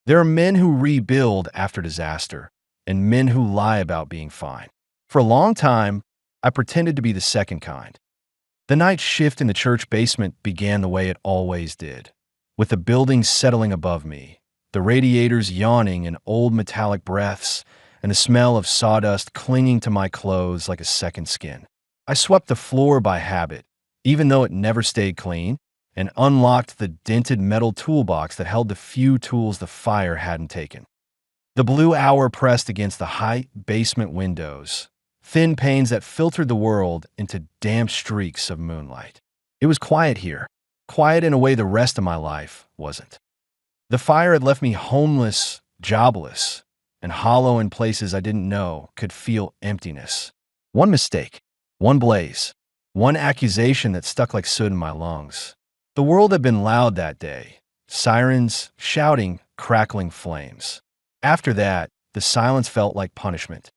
There are men who rebuild after disaster, and men who lie about being fine. For a long time, I pretended to be the second kind. The night shift in the church basement began the way it always did, with the building settling above me, the radiators yawning in old metallic breaths, and the smell of sawdust clinging to my clothes like a second skin. I swept the floor by habit, even though it never stayed clean, and unlocked the dented metal toolbox that held the few tools the fire hadn't taken. The blue hour pressed against the high basement windows, thin panes that filtered the world into damp streaks of moonlight. It was quiet here, quiet in a way the rest of my life wasn't. The fire had left me homeless, jobless, and hollow in places I didn't know could feel emptiness. One mistake, one blaze, one accusation that stuck like soot in my lungs. The world had been loud that day. Sirens, shouting, crackling flames. After that, the silence felt like punishment.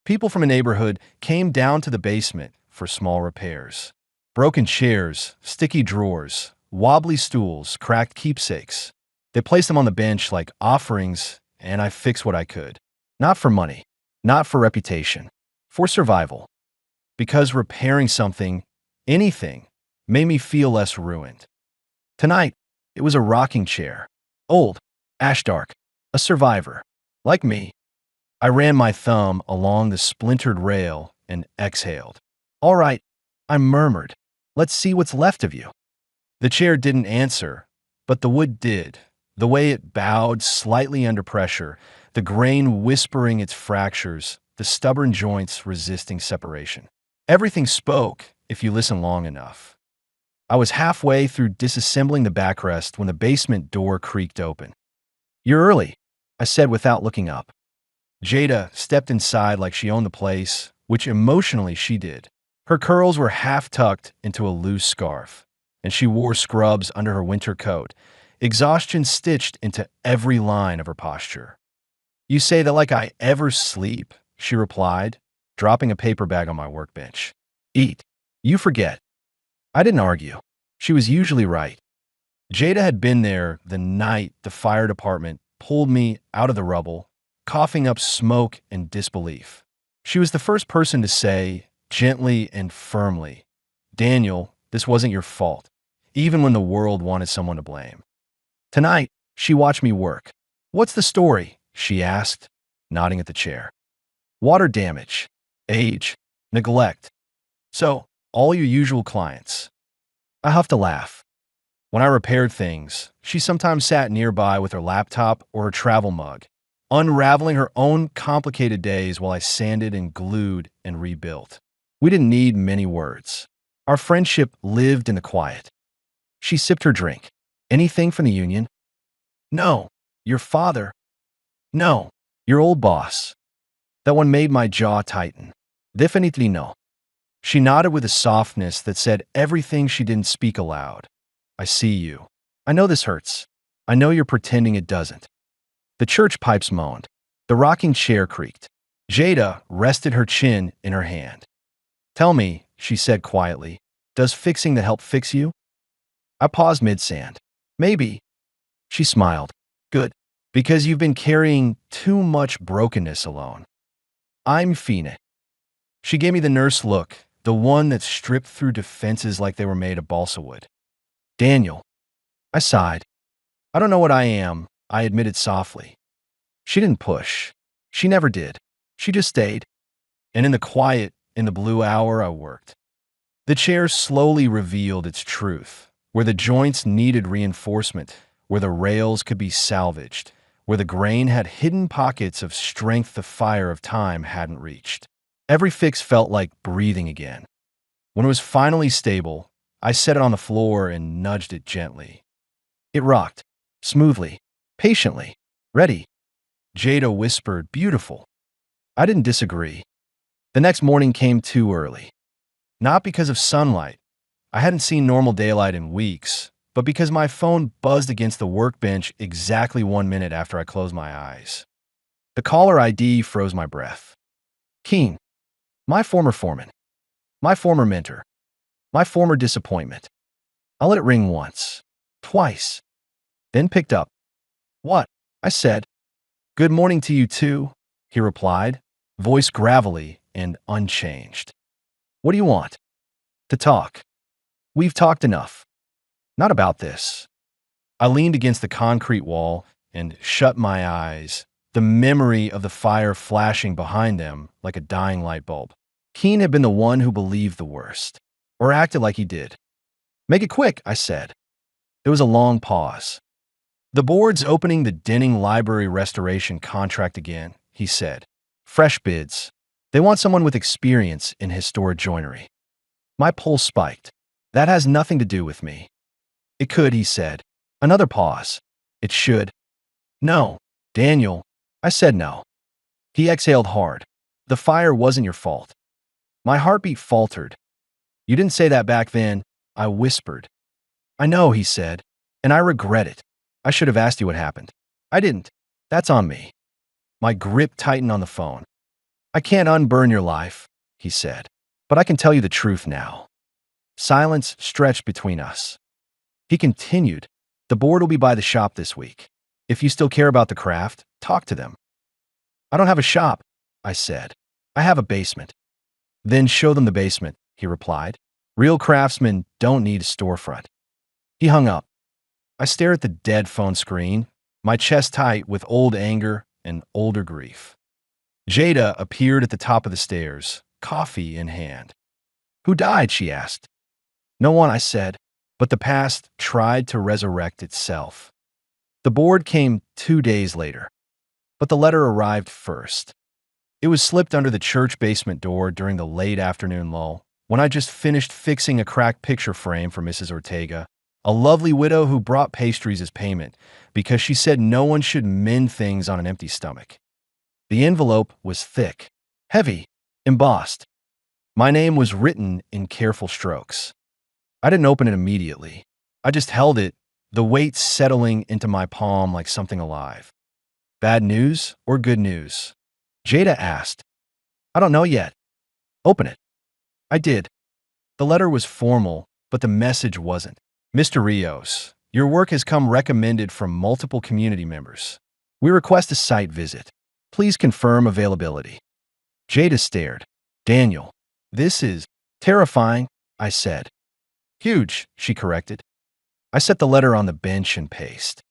People from a neighborhood came down to the basement for small repairs. Broken chairs, sticky drawers, wobbly stools, cracked keepsakes. They placed them on the bench like offerings, and I fixed what I could. Not for money, not for reputation, for survival. Because repairing something, anything, made me feel less ruined. Tonight, it was a rocking chair. Old, ash dark, a survivor. Like me. I ran my thumb along the splintered rail and exhaled. All right, I murmured. Let's see what's left of you. The chair didn't answer, but the wood did. The way it bowed slightly under pressure, the grain whispering its fractures, the stubborn joints resisting separation. Everything spoke if you listen long enough. I was halfway through disassembling the backrest when the basement door creaked open. "You're early," I said without looking up. Jada stepped inside like she owned the place, which emotionally she did. Her curls were half tucked into a loose scarf, and she wore scrubs under her winter coat, exhaustion stitched into every line of her posture. "You say that like I ever sleep," she replied, dropping a paper bag on my workbench. "Eat. You forget." I didn't argue. She was usually right. Jada had been there the night the fire department pulled me out of the rubble, coughing up smoke and disbelief. She was the first person to say, gently and firmly, "Daniel, this wasn't your fault," even when the world wanted someone to blame. Tonight, she watched me work. "What's the story?" she asked, nodding at the chair. "Water damage, age, neglect. So, all your usual clients." I huffed a laugh. When I repaired things, she sometimes sat nearby with her laptop or her travel mug, unraveling her own complicated days while I sanded and glued and rebuilt. We didn't need many words. Our friendship lived in the quiet. She sipped her drink. "Anything from the union?" "No. Your father?" "No. Your old boss." That one made my jaw tighten. "Definitely no." She nodded with a softness that said everything she didn't speak aloud. "I see you. I know this hurts. I know you're pretending it doesn't." The church pipes moaned. The rocking chair creaked. Jada rested her chin in her hand. "Tell me," she said quietly, "does fixing the help fix you?" I paused mid-sand. "Maybe." She smiled. "Good. Because you've been carrying too much brokenness alone." "I'm Fina." She gave me the nurse look, the one that stripped through defenses like they were made of balsa wood. "Daniel." I sighed. "I don't know what I am," I admitted softly. She didn't push. She never did. She just stayed. And in the quiet, in the blue hour, I worked. The chair slowly revealed its truth, where the joints needed reinforcement, where the rails could be salvaged, where the grain had hidden pockets of strength the fire of time hadn't reached. Every fix felt like breathing again. When it was finally stable, I set it on the floor and nudged it gently. It rocked, smoothly, patiently. "Ready." Jada whispered, "Beautiful." I didn't disagree. The next morning came too early. Not because of sunlight. I hadn't seen normal daylight in weeks, but because my phone buzzed against the workbench exactly 1 minute after I closed my eyes. The caller ID froze my breath. Keen. My former foreman. My former mentor. My former disappointment. I let it ring once. Twice. Then picked up. "What?" I said. Good morning to you too, he replied, voice gravelly and unchanged. What do you want? To talk. We've talked enough. Not about this. I leaned against the concrete wall and shut my eyes, the memory of the fire flashing behind them like a dying light bulb. Keene had been the one who believed the worst, or acted like he did. Make it quick, I said. There was a long pause. The board's opening the Denning Library restoration contract again, he said. Fresh bids. They want someone with experience in historic joinery. My pulse spiked. That has nothing to do with me. It could, he said. Another pause. It should. No, Daniel. I said no. He exhaled hard. The fire wasn't your fault. My heartbeat faltered. You didn't say that back then, I whispered. I know, he said, and I regret it. I should have asked you what happened. I didn't. That's on me. My grip tightened on the phone. I can't unburn your life, he said, but I can tell you the truth now. Silence stretched between us. He continued, the board will be by the shop this week. If you still care about the craft, talk to them. I don't have a shop, I said. I have a basement. Then show them the basement, he replied. Real craftsmen don't need a storefront. He hung up. I stared at the dead phone screen, my chest tight with old anger and older grief. Jada appeared at the top of the stairs, coffee in hand. Who died? She asked. No one, I said, but the past tried to resurrect itself. The board came 2 days later, but the letter arrived first. It was slipped under the church basement door during the late afternoon lull, when I just finished fixing a cracked picture frame for Mrs. Ortega, a lovely widow who brought pastries as payment because she said no one should mend things on an empty stomach. The envelope was thick, heavy, embossed. My name was written in careful strokes. I didn't open it immediately. I just held it, the weight settling into my palm like something alive. Bad news or good news? Jada asked. I don't know yet. Open it. I did. The letter was formal, but the message wasn't. Mr. Rios, your work has come recommended from multiple community members. We request a site visit. Please confirm availability. Jada stared. Daniel, this is terrifying, I said. Huge, she corrected. I set the letter on the bench and paced.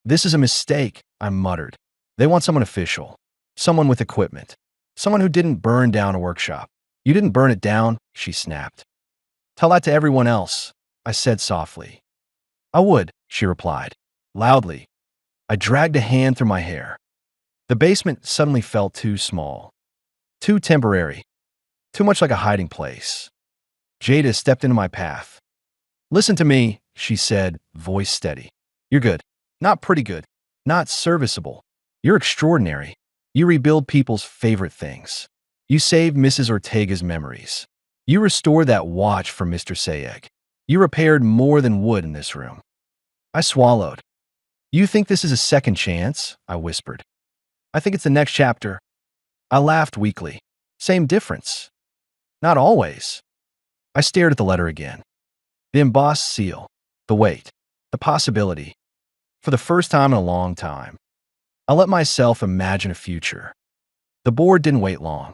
This is a mistake, I muttered. They want someone official, someone with equipment, someone who didn't burn down a workshop. You didn't burn it down, she snapped. Tell that to everyone else, I said softly. I would, she replied, loudly. I dragged a hand through my hair. The basement suddenly felt too small, too temporary, too much like a hiding place. Jada stepped into my path. Listen to me, she said, voice steady. You're good. Not pretty good. Not serviceable. You're extraordinary. You rebuild people's favorite things. You save Mrs. Ortega's memories. You restored that watch for Mr. Sayeg. You repaired more than wood in this room. I swallowed. You think this is a second chance? I whispered. I think it's the next chapter. I laughed weakly. Same difference. Not always. I stared at the letter again. The embossed seal, the weight, the possibility. For the first time in a long time, I let myself imagine a future. The board didn't wait long.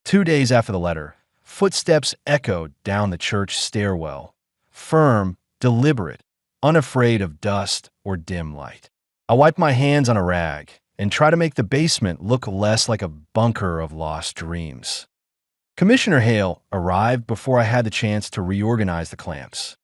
2 days after the letter, footsteps echoed down the church stairwell, firm, deliberate, unafraid of dust or dim light. I wiped my hands on a rag and tried to make the basement look less like a bunker of lost dreams. Commissioner Hale arrived before I had the chance to reorganize the clamps.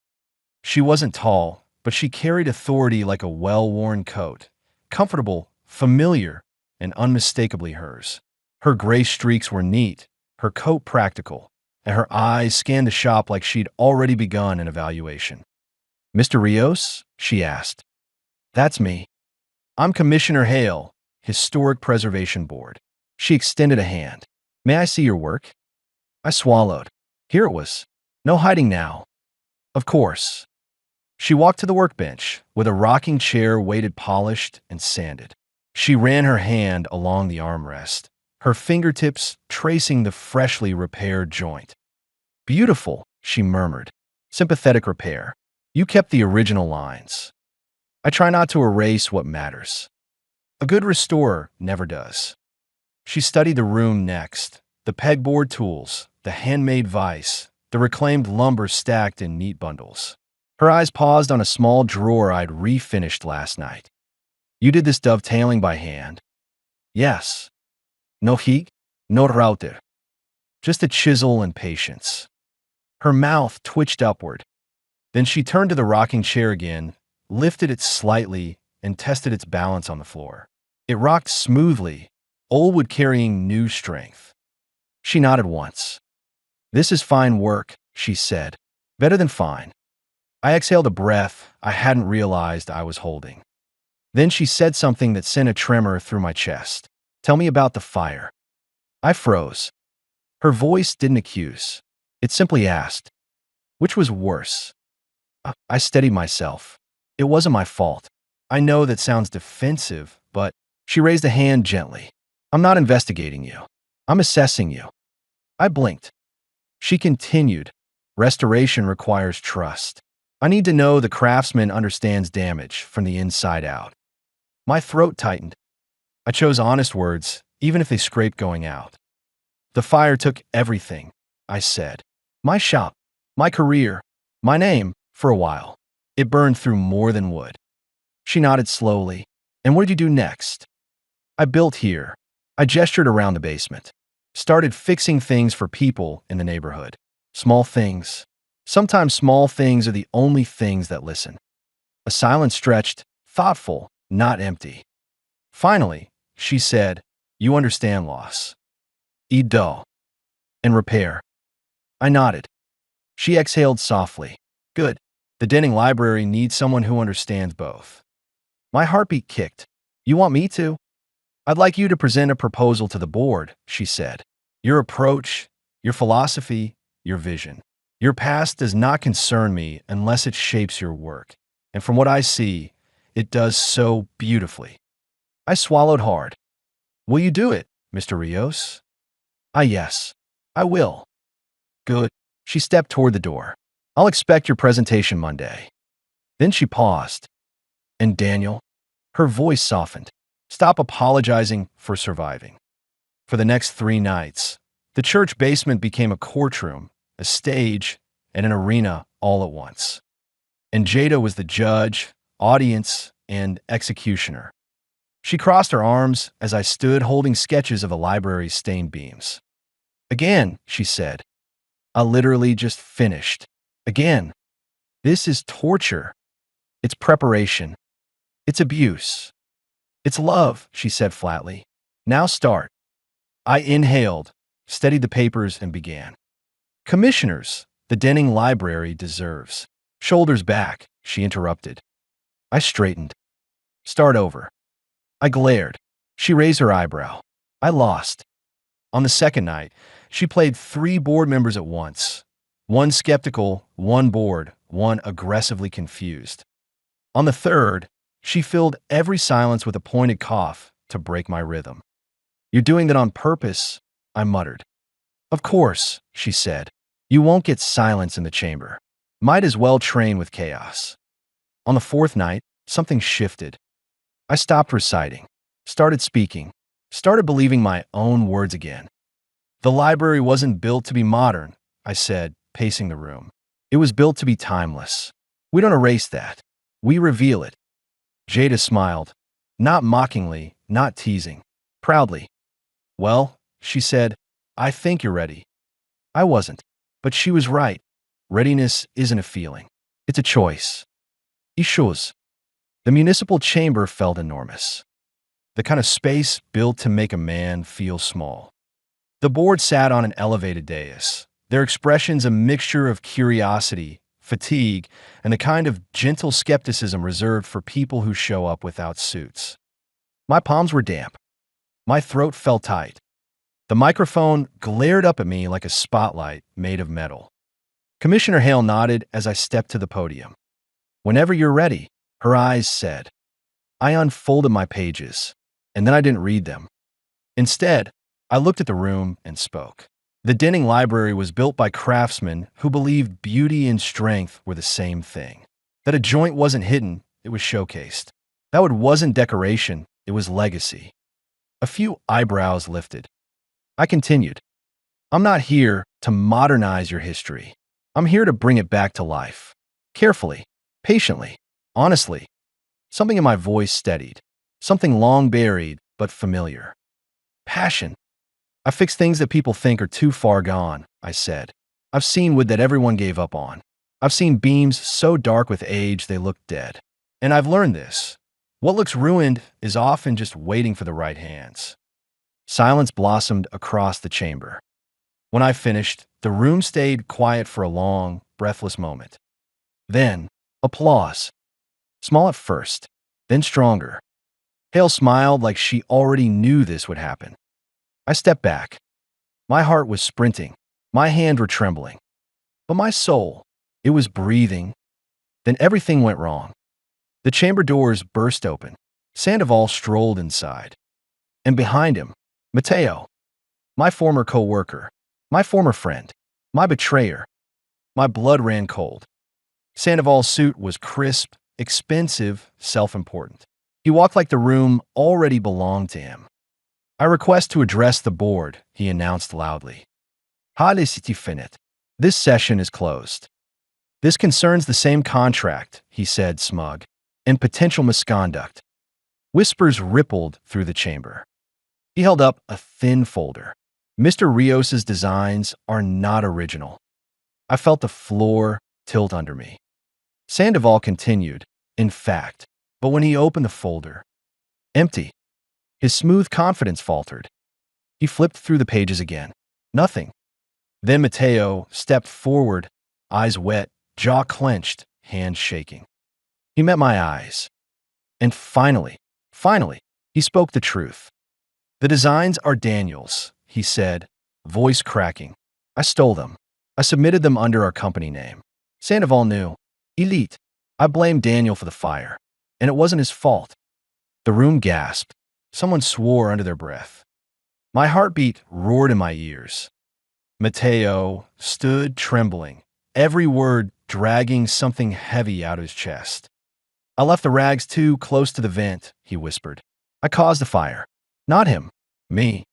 She wasn't tall, but she carried authority like a well-worn coat, comfortable, familiar, and unmistakably hers. Her gray streaks were neat, her coat practical, and her eyes scanned the shop like she'd already begun an evaluation. Mr. Rios? She asked. That's me. I'm Commissioner Hale, Historic Preservation Board. She extended a hand. May I see your work? I swallowed. Here it was. No hiding now. Of course. She walked to the workbench, with a rocking chair weighted polished and sanded. She ran her hand along the armrest, her fingertips tracing the freshly repaired joint. Beautiful, she murmured. Sympathetic repair. You kept the original lines. I try not to erase what matters. A good restorer never does. She studied the room next, the pegboard tools, the handmade vise, the reclaimed lumber stacked in neat bundles. Her eyes paused on a small drawer I'd refinished last night. You did this dovetailing by hand? Yes. No heat, no router. Just a chisel and patience. Her mouth twitched upward. Then she turned to the rocking chair again, lifted it slightly, and tested its balance on the floor. It rocked smoothly, old wood carrying new strength. She nodded once. This is fine work, she said. Better than fine. I exhaled a breath I hadn't realized I was holding. Then she said something that sent a tremor through my chest. Tell me about the fire. I froze. Her voice didn't accuse. It simply asked, which was worse? I steadied myself. It wasn't my fault. I know that sounds defensive, but she raised a hand gently. I'm not investigating you. I'm assessing you. I blinked. She continued, restoration requires trust. I need to know the craftsman understands damage from the inside out. My throat tightened. I chose honest words, even if they scraped going out. The fire took everything, I said. My shop, my career, my name, for a while. It burned through more than wood. She nodded slowly. And what did you do next? I built here. I gestured around the basement. Started fixing things for people in the neighborhood. Small things. Sometimes small things are the only things that listen. A silence stretched, thoughtful, not empty. Finally, she said, you understand loss. Edo. And repair. I nodded. She exhaled softly. Good. The Denning Library needs someone who understands both. My heartbeat kicked. You want me to? I'd like you to present a proposal to the board, she said. Your approach, your philosophy, your vision. Your past does not concern me unless it shapes your work. And from what I see, it does so beautifully. I swallowed hard. Will you do it, Mr. Rios? Yes, I will. Good. She stepped toward the door. I'll expect your presentation Monday. Then she paused. And Daniel? Her voice softened. Stop apologizing for surviving. For the next 3 nights, the church basement became a courtroom, a stage, and an arena all at once. And Jada was the judge, audience, and executioner. She crossed her arms as I stood holding sketches of the library's stained beams. Again, she said. I literally just finished. Again. This is torture. It's preparation. It's abuse. It's love, she said flatly. Now start. I inhaled, steadied the papers, and began. Commissioners, the Denning Library deserves. Shoulders back, she interrupted. I straightened. Start over. I glared. She raised her eyebrow. I lost. On the second night, she played 3 board members at once. One skeptical, one bored, one aggressively confused. On the third, she filled every silence with a pointed cough to break my rhythm. You're doing that on purpose, I muttered. Of course, she said. You won't get silence in the chamber. Might as well train with chaos. On the 4th night, something shifted. I stopped reciting, started speaking, started believing my own words again. The library wasn't built to be modern, I said, pacing the room. It was built to be timeless. We don't erase that. We reveal it. Jada smiled, not mockingly, not teasing, proudly. Well, she said, I think you're ready. I wasn't, but she was right. Readiness isn't a feeling. It's a choice. Issues. The municipal chamber felt enormous. The kind of space built to make a man feel small. The board sat on an elevated dais, their expressions a mixture of curiosity, fatigue, and the kind of gentle skepticism reserved for people who show up without suits. My palms were damp. My throat felt tight. The microphone glared up at me like a spotlight made of metal. Commissioner Hale nodded as I stepped to the podium. Whenever you're ready, her eyes said. I unfolded my pages, and then I didn't read them. Instead, I looked at the room and spoke. The Denning Library was built by craftsmen who believed beauty and strength were the same thing. That a joint wasn't hidden, it was showcased. That wood wasn't decoration, it was legacy. A few eyebrows lifted. I continued. I'm not here to modernize your history. I'm here to bring it back to life. Carefully, patiently, honestly. Something in my voice steadied. Something long buried, but familiar. Passion. I fix things that people think are too far gone, I said. I've seen wood that everyone gave up on. I've seen beams so dark with age they look dead. And I've learned this. What looks ruined is often just waiting for the right hands. Silence blossomed across the chamber. When I finished, the room stayed quiet for a long, breathless moment. Then, applause. Small at first, then stronger. Hale smiled like she already knew this would happen. I stepped back. My heart was sprinting. My hands were trembling. But my soul, it was breathing. Then everything went wrong. The chamber doors burst open. Sandoval strolled inside. And behind him, Mateo, my former co-worker, my former friend, my betrayer. My blood ran cold. Sandoval's suit was crisp, expensive, self-important. He walked like the room already belonged to him. I request to address the board, he announced loudly. This session is closed. This concerns the same contract, he said, smug, and potential misconduct. Whispers rippled through the chamber. He held up a thin folder. Mr. Rios's designs are not original. I felt the floor tilt under me. Sandoval continued, in fact, but when he opened the folder, empty. His smooth confidence faltered. He flipped through the pages again. Nothing. Then Mateo stepped forward, eyes wet, jaw clenched, hands shaking. He met my eyes. And finally, he spoke the truth. The designs are Daniel's, he said, voice cracking. I stole them. I submitted them under our company name. Sandoval knew. Elite. I blamed Daniel for the fire. And it wasn't his fault. The room gasped. Someone swore under their breath. My heartbeat roared in my ears. Mateo stood trembling, every word dragging something heavy out of his chest. I left the rags too close to the vent, he whispered. I caused the fire. Not him. Me.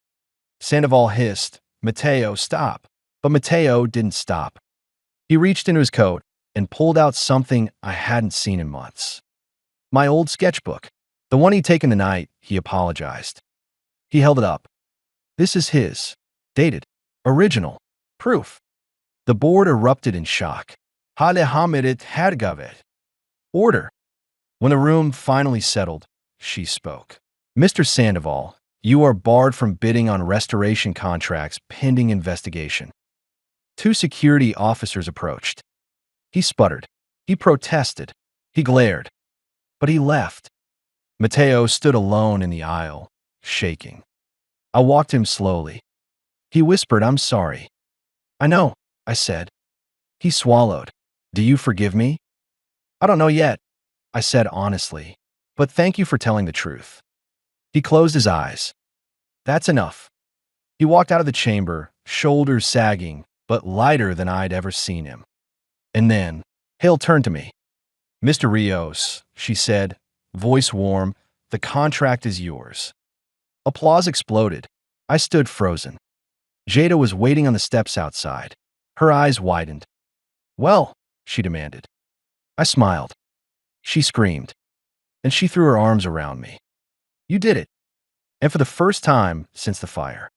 Sandoval hissed. Mateo, stop. But Mateo didn't stop. He reached into his coat and pulled out something I hadn't seen in months. My old sketchbook. The one he'd taken the night, he apologized. He held it up. This is his. Dated. Original. Proof. The board erupted in shock. Order. When the room finally settled, she spoke. Mr. Sandoval, you are barred from bidding on restoration contracts pending investigation. 2 security officers approached. He sputtered. He protested. He glared. But he left. Mateo stood alone in the aisle, shaking. I walked him slowly. He whispered, I'm sorry. I know, I said. He swallowed. Do you forgive me? I don't know yet, I said honestly, but thank you for telling the truth. He closed his eyes. That's enough. He walked out of the chamber, shoulders sagging, but lighter than I'd ever seen him. And then, Hale turned to me. Mr. Rios, she said, voice warm, the contract is yours. Applause exploded. I stood frozen. Jada was waiting on the steps outside. Her eyes widened. Well, she demanded. I smiled. She screamed. And she threw her arms around me. You did it. And for the first time since the fire,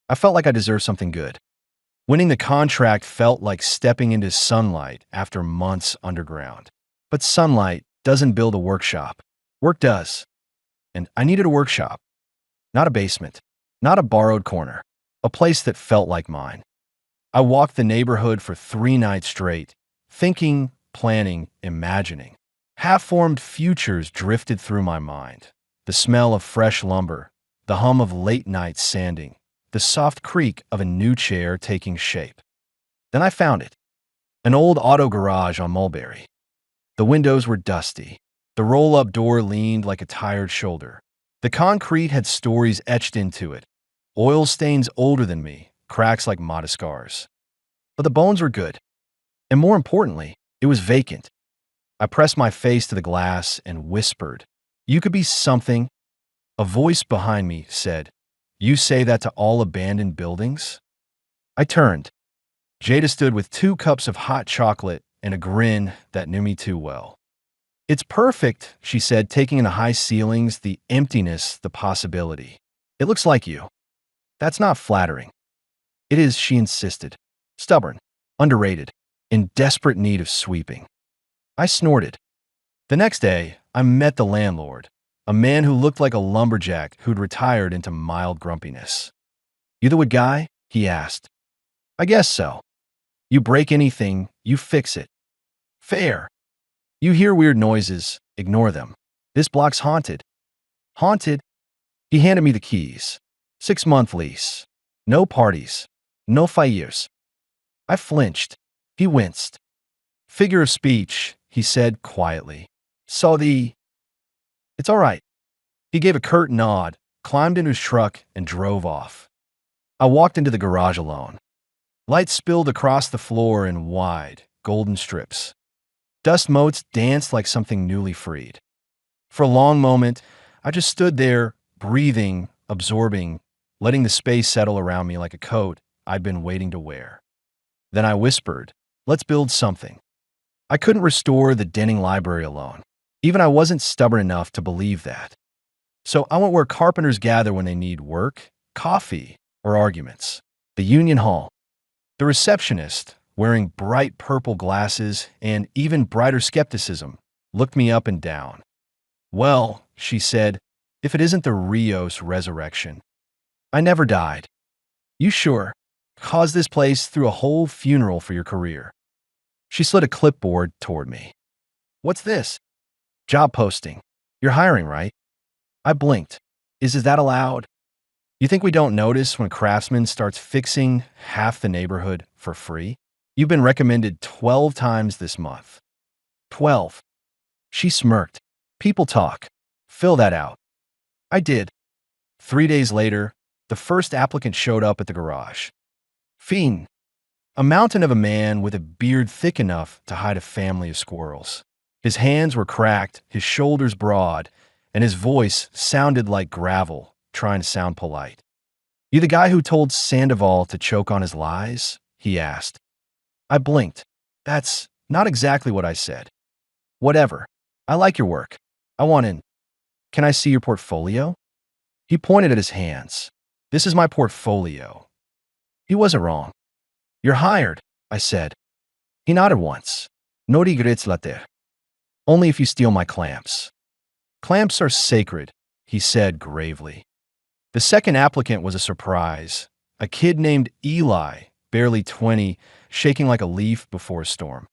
I felt like I deserved something good. Winning the contract felt like stepping into sunlight after months underground. But sunlight doesn't build a workshop. Work does. And I needed a workshop. Not a basement. Not a borrowed corner. A place that felt like mine. I walked the neighborhood for 3 nights straight, thinking, planning, imagining. Half-formed futures drifted through my mind. The smell of fresh lumber, the hum of late-night sanding, the soft creak of a new chair taking shape. Then I found it. An old auto garage on Mulberry. The windows were dusty. The roll-up door leaned like a tired shoulder. The concrete had stories etched into it. Oil stains older than me, cracks like modest scars. But the bones were good. And more importantly, it was vacant. I pressed my face to the glass and whispered, you could be something. A voice behind me said, "You say that to all abandoned buildings?" I turned. Jada stood with 2 cups of hot chocolate and a grin that knew me too well. "It's perfect," she said, taking in the high ceilings, the emptiness, the possibility. "It looks like you." "That's not flattering." "It is," she insisted. "Stubborn, underrated, in desperate need of sweeping." I snorted. The next day, I met the landlord, a man who looked like a lumberjack who'd retired into mild grumpiness. "You the wood guy?" he asked. "I guess so. You break anything, you fix it." "Fair. You hear weird noises, ignore them. This block's haunted." "Haunted?" He handed me the keys. 6-month lease. No parties. No fires. I flinched. He winced. "Figure of speech," he said quietly. "So It's all right." He gave a curt nod, climbed into his truck, and drove off. I walked into the garage alone. Light spilled across the floor in wide, golden strips. Dust motes danced like something newly freed. For a long moment, I just stood there, breathing, absorbing, letting the space settle around me like a coat I'd been waiting to wear. Then I whispered, "Let's build something." I couldn't restore the Denning library alone. Even I wasn't stubborn enough to believe that. So I went where carpenters gather when they need work, coffee, or arguments. The Union Hall. The receptionist, wearing bright purple glasses and even brighter skepticism, looked me up and down. "Well," she said, "if it isn't the Rios resurrection." "I never died." "You sure? Caused this place through a whole funeral for your career." She slid a clipboard toward me. "What's this?" "Job posting. You're hiring, right?" I blinked. Is that allowed?" "You think we don't notice when a craftsman starts fixing half the neighborhood for free? You've been recommended 12 times this month." 12. She smirked. "People talk. Fill that out." I did. 3 days later, the first applicant showed up at the garage. Fiend. A mountain of a man with a beard thick enough to hide a family of squirrels. His hands were cracked, his shoulders broad, and his voice sounded like gravel, trying to sound polite. "You the guy who told Sandoval to choke on his lies?" he asked. I blinked. "That's not exactly what I said." "Whatever. I like your work. I want in. Can I see your portfolio?" He pointed at his hands. "This is my portfolio." He wasn't wrong. "You're hired," I said. He nodded once. "No regrets later. Only if you steal my clamps." "Clamps are sacred," he said gravely. The second applicant was a surprise. A kid named Eli, barely 20, shaking like a leaf before a storm.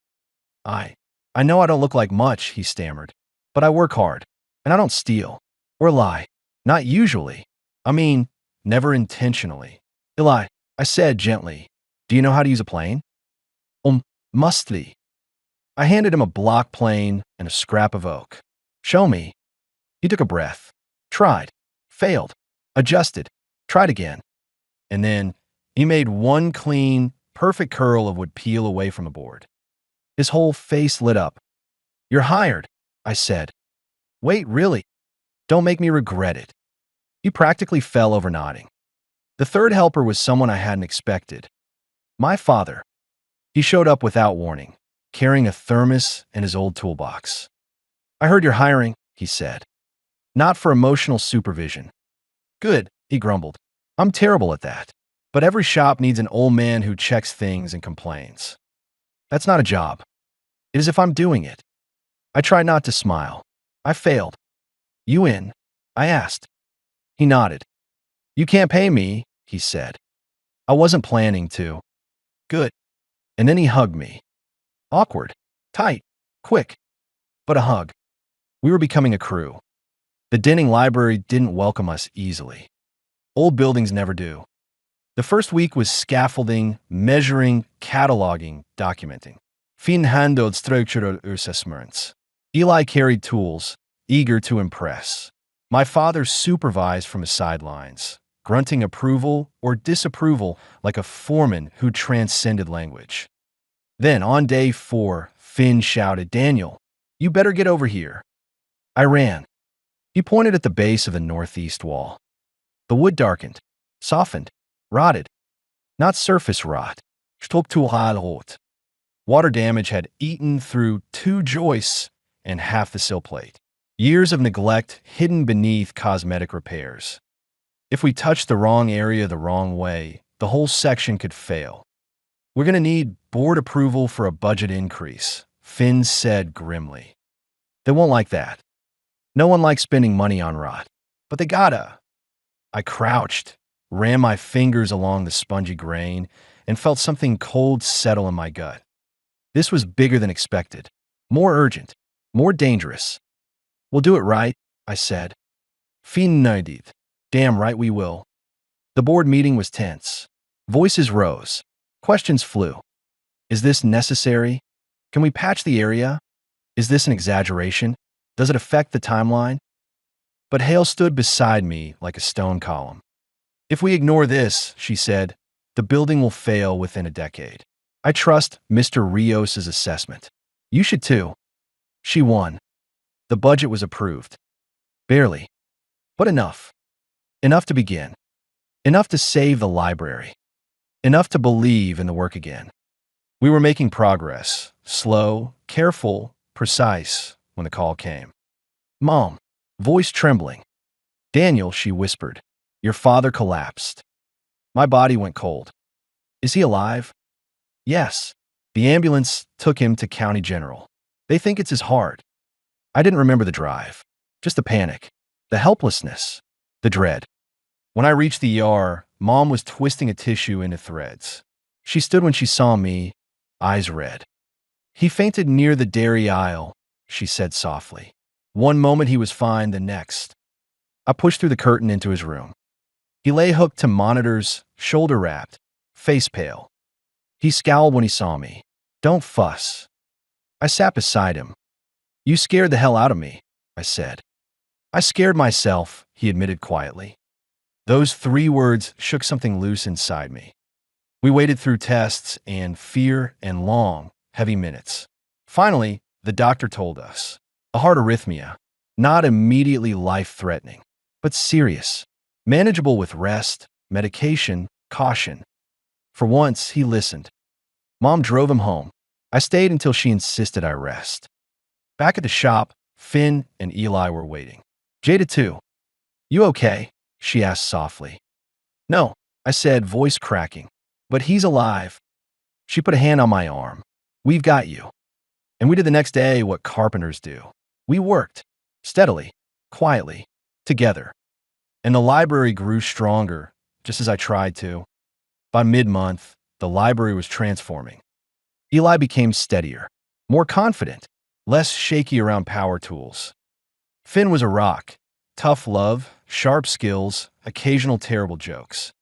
I know I don't look like much," he stammered, "but I work hard, and I don't steal or lie. Not usually. I mean, never intentionally." "Eli," I said gently, "do you know how to use a plane?" Mustly." I handed him a block plane and a scrap of oak. "Show me." He took a breath. Tried. Failed. Adjusted. Tried again. And then he made one clean, perfect curl of would peel away from the board. His whole face lit up. "You're hired," I said. "Wait, really? Don't make me regret it." He practically fell over nodding. The third helper was someone I hadn't expected. My father. He showed up without warning, carrying a thermos and his old toolbox. "I heard you're hiring," he said. "Not for emotional supervision." "Good," he grumbled. "I'm terrible at that. But every shop needs an old man who checks things and complains. That's not a job. It is if I'm doing it." I tried not to smile. I failed. "You in?" I asked. He nodded. "You can't pay me," he said. I wasn't planning to. "Good." And then he hugged me. Awkward. Tight. Quick. But a hug. We were becoming a crew. The Denning library didn't welcome us easily. Old buildings never do. The first week was scaffolding, measuring, cataloging, documenting. Finhandled structural assessments. Eli carried tools, eager to impress. My father supervised from his sidelines, grunting approval or disapproval like a foreman who transcended language. Then, on day 4, Finn shouted, "Daniel, you better get over here." I ran. He pointed at the base of the northeast wall. The wood darkened, softened, rotted. Not surface rot. Strukturalrot. Water damage had eaten through 2 joists and half the sill plate. Years of neglect hidden beneath cosmetic repairs. If we touched the wrong area the wrong way, the whole section could fail. We're going to need board approval for a budget increase, Finn said grimly. They won't like that. No one likes spending money on rot. But they gotta. I crouched, ran my fingers along the spongy grain, and felt something cold settle in my gut. This was bigger than expected, more urgent, more dangerous. We'll do it right, I said. Finn nodded. Damn right we will. The board meeting was tense. Voices rose. Questions flew. Is this necessary? Can we patch the area? Is this an exaggeration? Does it affect the timeline? But Hale stood beside me like a stone column. If we ignore this, she said, the building will fail within a decade. I trust Mr. Rios' assessment. You should too. She won. The budget was approved. Barely. But enough. Enough to begin. Enough to save the library. Enough to believe in the work again. We were making progress, slow, careful, precise, when the call came. Mom, voice trembling. Daniel, she whispered, your father collapsed. My body went cold. Is he alive? Yes. The ambulance took him to County General. They think it's his heart. I didn't remember the drive, just the panic, the helplessness, the dread. When I reached the ER, Mom was twisting a tissue into threads. She stood when she saw me, eyes red. He fainted near the dairy aisle, she said softly. One moment he was fine, the next. I pushed through the curtain into his room. He lay hooked to monitors, shoulder wrapped, face pale. He scowled when he saw me. Don't fuss. I sat beside him. You scared the hell out of me, I said. I scared myself, he admitted quietly. Those 3 words shook something loose inside me. We waited through tests and fear and long, heavy minutes. Finally, the doctor told us. A heart arrhythmia, not immediately life-threatening, but serious, manageable with rest, medication, caution. For once, he listened. Mom drove him home. I stayed until she insisted I rest. Back at the shop, Finn and Eli were waiting. Jada too. You okay? She asked softly. No, I said, voice cracking. But he's alive. She put a hand on my arm. We've got you. And we did the next day what carpenters do. We worked, steadily, quietly, together. And the library grew stronger, just as I tried to. By mid-month, the library was transforming. Eli became steadier, more confident, less shaky around power tools. Finn was a rock, tough love, sharp skills, occasional terrible jokes.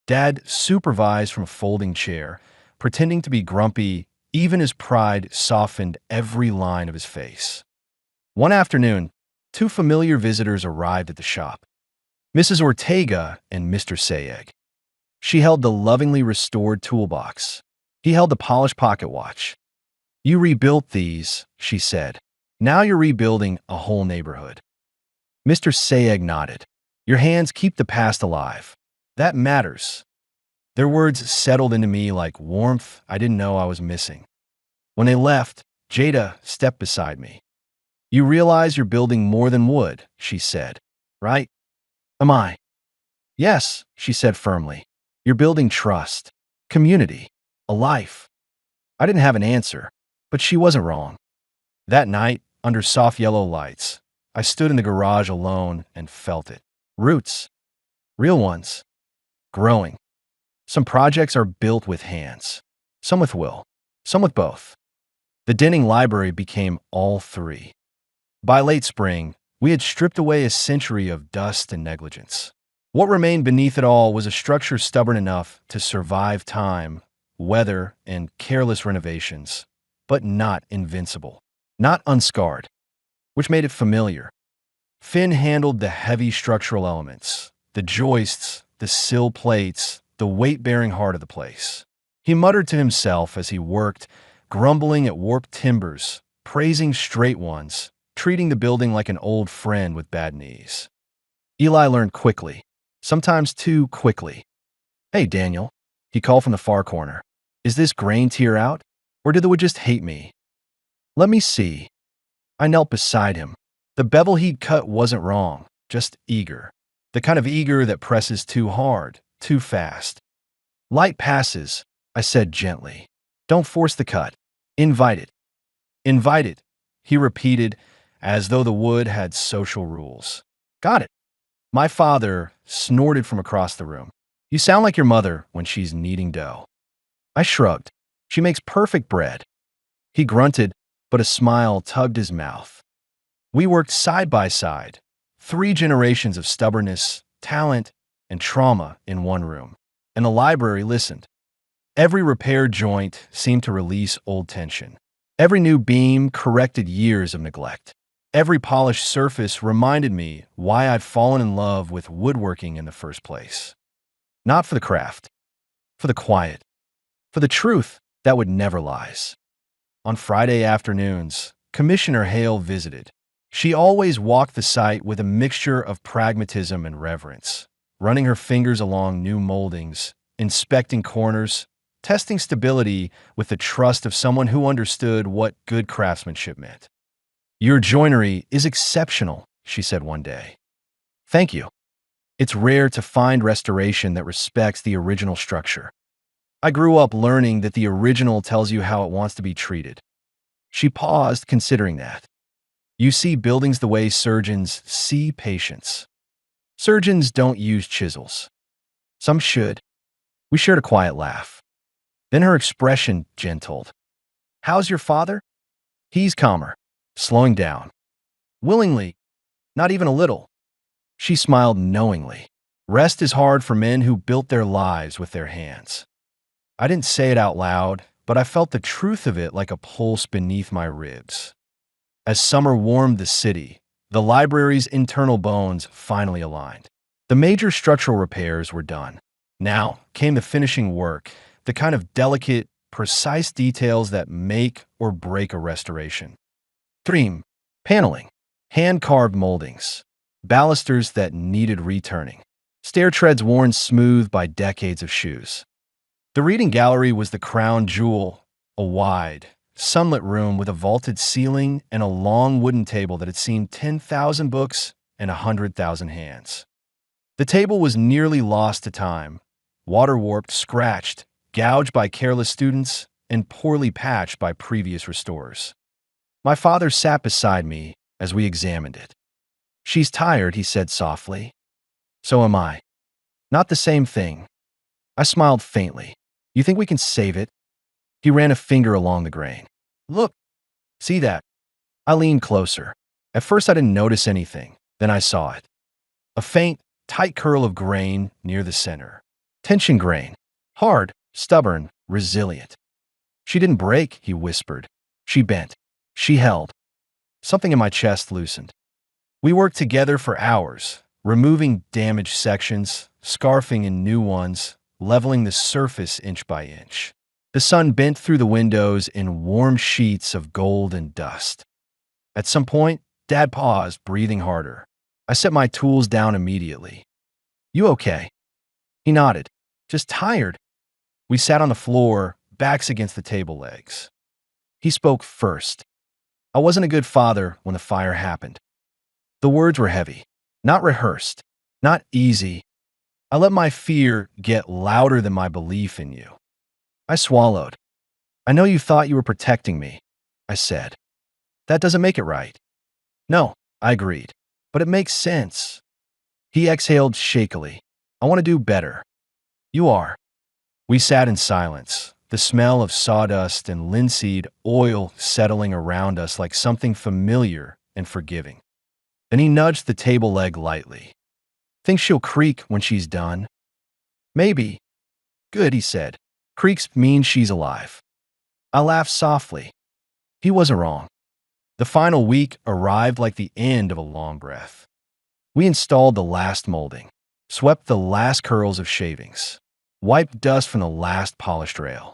Dad supervised from a folding chair, pretending to be grumpy, even as pride softened every line of his face. One afternoon, 2 familiar visitors arrived at the shop. Mrs. Ortega and Mr. Sayeg. She held the lovingly restored toolbox. He held the polished pocket watch. You rebuilt these, she said. Now you're rebuilding a whole neighborhood. Mr. Sayeg nodded. Your hands keep the past alive. That matters. Their words settled into me like warmth I didn't know I was missing. When they left, Jada stepped beside me. You realize you're building more than wood, she said, right? Am I? Yes, she said firmly. You're building trust, community, a life. I didn't have an answer, but she wasn't wrong. That night, under soft yellow lights, I stood in the garage alone and felt it. Roots. Real ones. Growing. Some projects are built with hands, some with will, some with both. The Denning Library became all 3. By late spring, we had stripped away a century of dust and negligence. What remained beneath it all was a structure stubborn enough to survive time, weather, and careless renovations, but not invincible, not unscarred, which made it familiar. Finn handled the heavy structural elements, the joists, the sill plates, the weight-bearing heart of the place. He muttered to himself as he worked, grumbling at warped timbers, praising straight ones, treating the building like an old friend with bad knees. Eli learned quickly, sometimes too quickly. "Hey, Daniel," he called from the far corner. "Is this grain tier out? Or did the wood just hate me?" "Let me see." I knelt beside him. The bevel he'd cut wasn't wrong, just eager. The kind of eager that presses too hard, too fast. "Light passes," I said gently. "Don't force the cut. Invite it." "Invite it," he repeated, as though the wood had social rules. "Got it." My father snorted from across the room. "You sound like your mother when she's kneading dough." I shrugged. "She makes perfect bread." He grunted, but a smile tugged his mouth. We worked side by side, 3 generations of stubbornness, talent, and trauma in one room, and the library listened. Every repaired joint seemed to release old tension. Every new beam corrected years of neglect. Every polished surface reminded me why I'd fallen in love with woodworking in the first place. Not for the craft, for the quiet, for the truth that would never lies. On Friday afternoons, Commissioner Hale visited. She always walked the site with a mixture of pragmatism and reverence, running her fingers along new moldings, inspecting corners, testing stability with the trust of someone who understood what good craftsmanship meant. "Your joinery is exceptional," she said one day. "Thank you. It's rare to find restoration that respects the original structure. I grew up learning that the original tells you how it wants to be treated." She paused, considering that. "You see buildings the way surgeons see patients. Surgeons don't use chisels. Some should." We shared a quiet laugh. Then her expression gentled. "How's your father?" "He's calmer, slowing down. Willingly, not even a little." She smiled knowingly. "Rest is hard for men who built their lives with their hands." I didn't say it out loud, but I felt the truth of it like a pulse beneath my ribs. As summer warmed the city, the library's internal bones finally aligned. The major structural repairs were done. Now came the finishing work, the kind of delicate, precise details that make or break a restoration. Trim, paneling, hand-carved moldings, balusters that needed returning, stair treads worn smooth by decades of shoes. The reading gallery was the crown jewel, a wide, sunlit room with a vaulted ceiling and a long wooden table that had seen 10,000 books and 100,000 hands. The table was nearly lost to time, water-warped, scratched, gouged by careless students, and poorly patched by previous restorers. My father sat beside me as we examined it. "She's tired," he said softly. "So am I. Not the same thing." I smiled faintly. "You think we can save it?" He ran a finger along the grain. "Look, see that?" I leaned closer. At first I didn't notice anything, then I saw it. A faint, tight curl of grain near the center. Tension grain. Hard, stubborn, resilient. "She didn't break," he whispered. "She bent. She held." Something in my chest loosened. We worked together for hours, removing damaged sections, scarfing in new ones, leveling the surface inch by inch. The sun bent through the windows in warm sheets of gold and dust. At some point, Dad paused, breathing harder. I set my tools down immediately. "You okay?" He nodded. "Just tired." We sat on the floor, backs against the table legs. He spoke first. "I wasn't a good father when the fire happened." The words were heavy, not rehearsed, not easy. I let my fear get louder than my belief in you. I swallowed. "I know you thought you were protecting me," I said. "That doesn't make it right." "No," I agreed, "but it makes sense." He exhaled shakily. "I want to do better." "You are." We sat in silence, the smell of sawdust and linseed oil settling around us like something familiar and forgiving. Then he nudged the table leg lightly. "Think she'll creak when she's done?" "Maybe." "Good," he said. "Creaks mean she's alive." I laughed softly. He wasn't wrong. The final week arrived like the end of a long breath. We installed the last molding, swept the last curls of shavings, wiped dust from the last polished rail.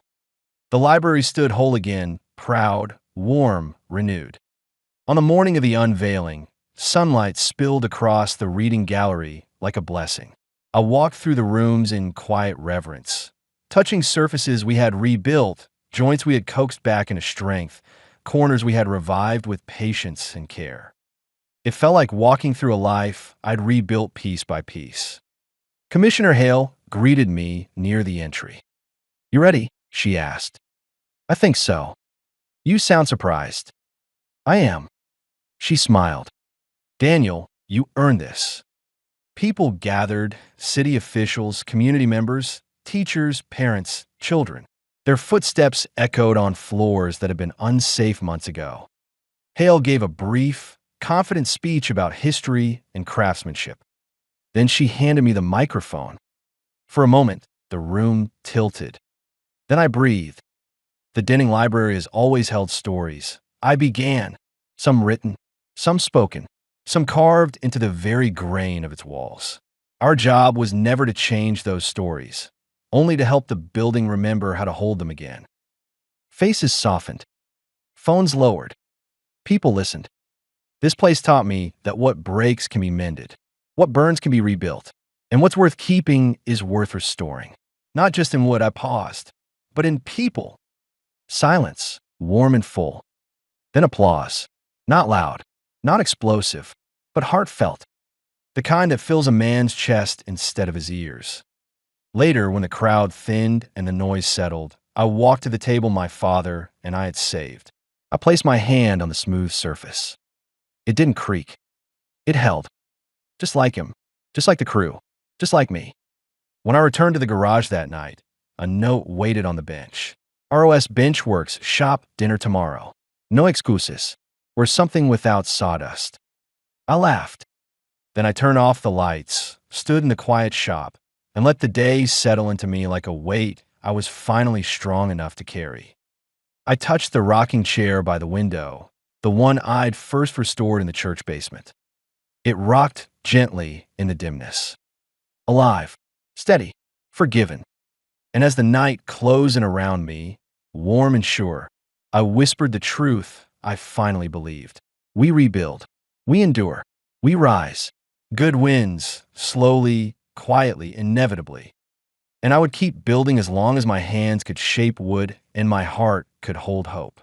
The library stood whole again, proud, warm, renewed. On the morning of the unveiling, sunlight spilled across the reading gallery like a blessing. I walked through the rooms in quiet reverence, touching surfaces we had rebuilt, joints we had coaxed back into strength, corners we had revived with patience and care. It felt like walking through a life I'd rebuilt piece by piece. Commissioner Hale greeted me near the entry. "You ready?" she asked. "I think so. You sound surprised." "I am." She smiled. "Daniel, you earned this." People gathered, city officials, community members, teachers, parents, children. Their footsteps echoed on floors that had been unsafe months ago. Hale gave a brief, confident speech about history and craftsmanship. Then she handed me the microphone. For a moment, the room tilted. Then I breathed. The Denning Library has always held stories. I began, some written, some spoken, some carved into the very grain of its walls. Our job was never to change those stories, only to help the building remember how to hold them again. Faces softened. Phones lowered. People listened. This place taught me that what breaks can be mended, what burns can be rebuilt, and what's worth keeping is worth restoring. Not just in wood, I paused, but in people. Silence, warm and full. Then applause. Not loud, not explosive, but heartfelt. The kind that fills a man's chest instead of his ears. Later, when the crowd thinned and the noise settled, I walked to the table my father and I had saved. I placed my hand on the smooth surface. It didn't creak. It held. Just like him. Just like the crew. Just like me. When I returned to the garage that night, a note waited on the bench. ROS Benchworks, shop, dinner tomorrow. No excuses. We're something without sawdust. I laughed. Then I turned off the lights, stood in the quiet shop, and let the day settle into me like a weight I was finally strong enough to carry. I touched the rocking chair by the window, the one I'd first restored in the church basement. It rocked gently in the dimness. Alive, steady, forgiven. And as the night closed in around me, warm and sure, I whispered the truth I finally believed. We rebuild. We endure. We rise. Good wins, slowly, quietly, inevitably. And I would keep building as long as my hands could shape wood and my heart could hold hope.